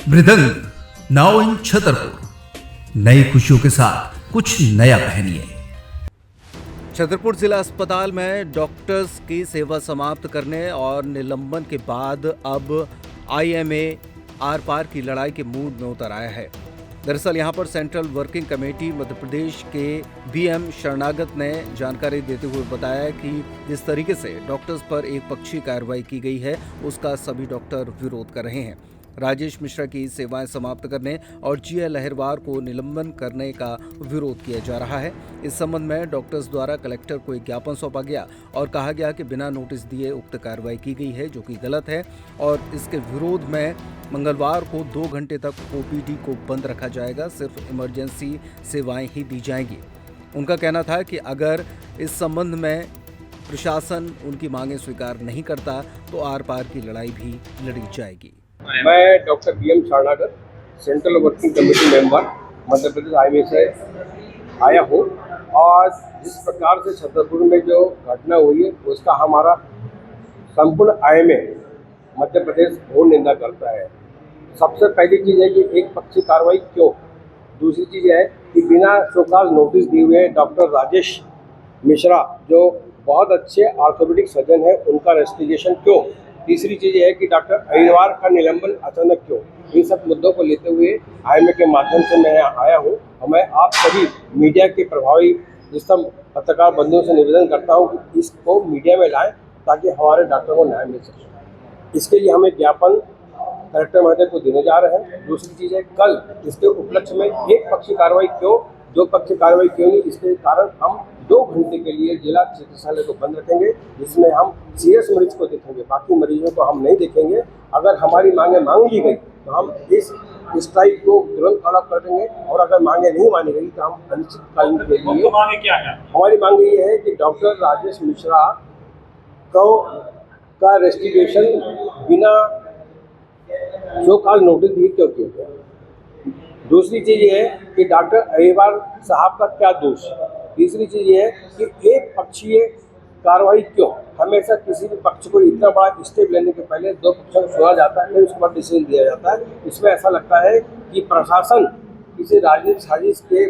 मृदंग now in Chhatarpur. नई खुशियों के साथ कुछ नया पहनिए। छतरपुर जिला अस्पताल में डॉक्टर्स की सेवा समाप्त करने और निलंबन के बाद अब आईएमए आर पार की लड़ाई के मूड में उतर आया है। दरअसल यहां पर central working committee Madhya Pradesh के बीएम शरणागत ने जानकारी देते हुए बताया कि जिस तरीके से डॉक्टर्स पर एक पक्षीय कार्रवाई की गई है उसका सभी डॉक्टर विरोध कर रहे हैं। राजेश मिश्रा की सेवाएं समाप्त करने और जीएल लहरवार को निलंबन करने का विरोध किया जा रहा है। इस संबंध में डॉक्टर्स द्वारा कलेक्टर को एक ज्ञापन सौंपा गया और कहा गया कि बिना नोटिस दिए उक्त कार्रवाई की गई है, जो कि गलत है और इसके विरोध में मंगलवार को 2 घंटे तक ओपीडी को बंद रखा जाएगा। सिर्फ इमरजेंसी सेवाएं ही दी जाएंगी। उनका कहना था कि अगर इस संबंध में प्रशासन उनकी मांगें स्वीकार नहीं करता तो आर पार की लड़ाई भी लड़ी जाएगी। मैं डॉक्टर बीएम शरणागत, central working committee member Madhya Pradesh IMA से आया हूँ और जिस प्रकार से छतरपुर में जो घटना हुई है उसका हमारा संपूर्ण आईएमए मध्य प्रदेश घोर निंदा करता है। सबसे पहली चीज़ है कि एक पक्षी कार्रवाई क्यों। दूसरी चीज़ है कि बिना शोकाज नोटिस दिए हुए डॉक्टर राजेश मिश्रा जो बहुत अच्छे ऑर्थोपेडिक सर्जन है उनका रेस्टिगेशन क्यों। तीसरी चीज़ है कि डॉक्टर अहिरवार का निलंबन अचानक क्यों। इन सब मुद्दों को लेते हुए आईएमए के माध्यम से मैं आया हूँ और मैं आप सभी मीडिया के प्रभावी जिस पत्रकार बंधुओं से निवेदन करता हूँ कि इसको मीडिया में लाएं ताकि हमारे डॉक्टरों को न्याय मिल सके। इसके लिए हम एक ज्ञापन कलेक्टर महोदय को देने जा रहे हैं। दूसरी चीज़ है कल इसके उपलक्ष्य में एक पक्षी कार्रवाई क्यों, 2 पक्षी कार्रवाई क्यों नहीं, इसके कारण हम 2 घंटे के लिए जिला चिकित्सालय को बंद रखेंगे, जिसमें हम सीरियस मरीज को देखेंगे, बाकी मरीजों को हम नहीं देखेंगे। अगर हमारी मांगे मांग ली गई तो हम इस स्ट्राइक को तुरंत खड़ा कर देंगे और अगर मांगे नहीं मानी गई तो हम अनिश्चितकालीन के लिए मांगे क्या है? हमारी मांग ये है कि डॉक्टर राजेश मिश्रा का रेस्टिगेशन बिना शोकाज नोटिस दिए क्यों किया गया। दूसरी चीज़ ये है कि डॉक्टर अहिरवार साहब का क्या दोष। तीसरी चीज़ ये है कि एक पक्षीय कार्रवाई क्यों। हमेशा किसी भी पक्ष को इतना बड़ा स्टेप लेने के पहले 2 पक्षों को सुना जाता है, फिर उसके बाद डिसीजन दिया जाता है। इसमें ऐसा लगता है कि प्रशासन किसी राजनीतिक साजिश के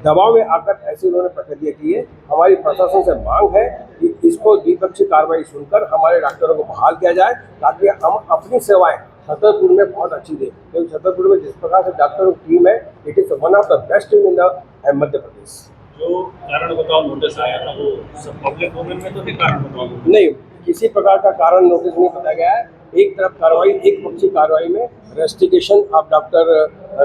दबाव में आकर ऐसे उन्होंने प्रक्रिया की है। हमारी प्रशासन से मांग है कि इसको द्विपक्षीय कार्रवाई सुनकर हमारे डॉक्टरों को बहाल किया जाए ताकि हम अपनी सेवाएं छतरपुर में बहुत अच्छी दें, क्योंकि छतरपुर में जिस प्रकार से डॉक्टरों की टीम है it is one of the best team in the Madhya Pradesh. जो कारण बताओ नोटिस आया था वो सब पब्लिक डोमेन में तो नहीं कारण बताओ? नहीं, किसी प्रकार का कारण नोटिस नहीं बताया गया है। एक तरफ कार्रवाई, एक पक्षी कार्रवाई में रेस्टिगेशन ऑफ डॉक्टर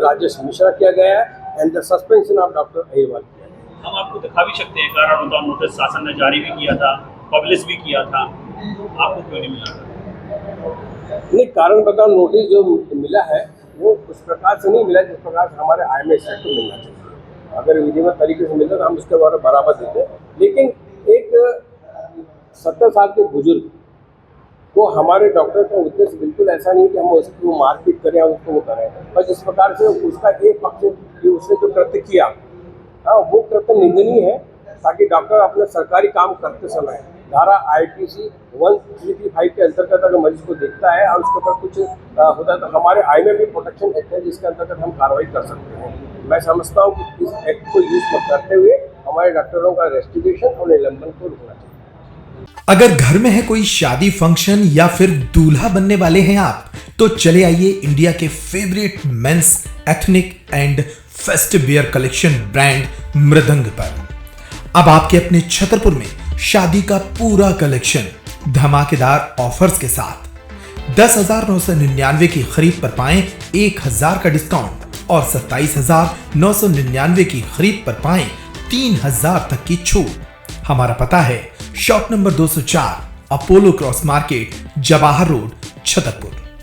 राजेश मिश्रा किया गया है and the suspension of doctor Ahirwar किया गया है। हम आपको दिखा भी सकते हैं कारण बताओ नोटिस शासन ने जारी भी किया था, पब्लिश भी किया था, आपको क्यों नहीं मिला? नहीं, कारण बताओ नोटिस जो मिला है वो उस प्रकार से नहीं मिला जिस प्रकार से हमारे आईएमए सेट को मिलना चाहिए। अगर विधिवत तरीके से मिलता तो हम उसके बारे में बराबर देते। लेकिन एक 70 साल के बुजुर्ग को हमारे डॉक्टर का उद्देश्य बिल्कुल ऐसा नहीं कि हम उसको मारपीट करें और उसको वो करें, और जिस प्रकार से उसका एक पक्ष उसने जो कृत्य किया वो कृत्य निंदनीय है। ताकि डॉक्टर अपने सरकारी काम करते समय धारा IPC 1335 के अंतर्गत अगर मरीज को देखता है और उसके ऊपर कुछ होता है तो हमारे आईएमए भी प्रोटेक्शन एक्ट है जिसके अंतर्गत हम कार्रवाई कर सकते हैं। मैं समझता हूँ कि इस एक्ट को यूज करते हुए हमारे डॉक्टरों का रेस्टिगेशन और निलंबन को रुकना चाहिए। अगर घर में है कोई शादी फंक्शन या फिर दूल्हा बनने वाले हैं आप, तो चले आइए इंडिया के favourite men's ethnic and festive wear collection brand Mridang पर। अब आपके अपने छतरपुर में शादी का पूरा कलेक्शन धमाकेदार ऑफर्स के साथ 10,999 की खरीद पर पाएं 1,000 का डिस्काउंट और 27,999 की खरीद पर पाएं 3,000 तक की छूट। हमारा पता है shop number 204 Apollo cross market, Jawahar road, Chhatarpur.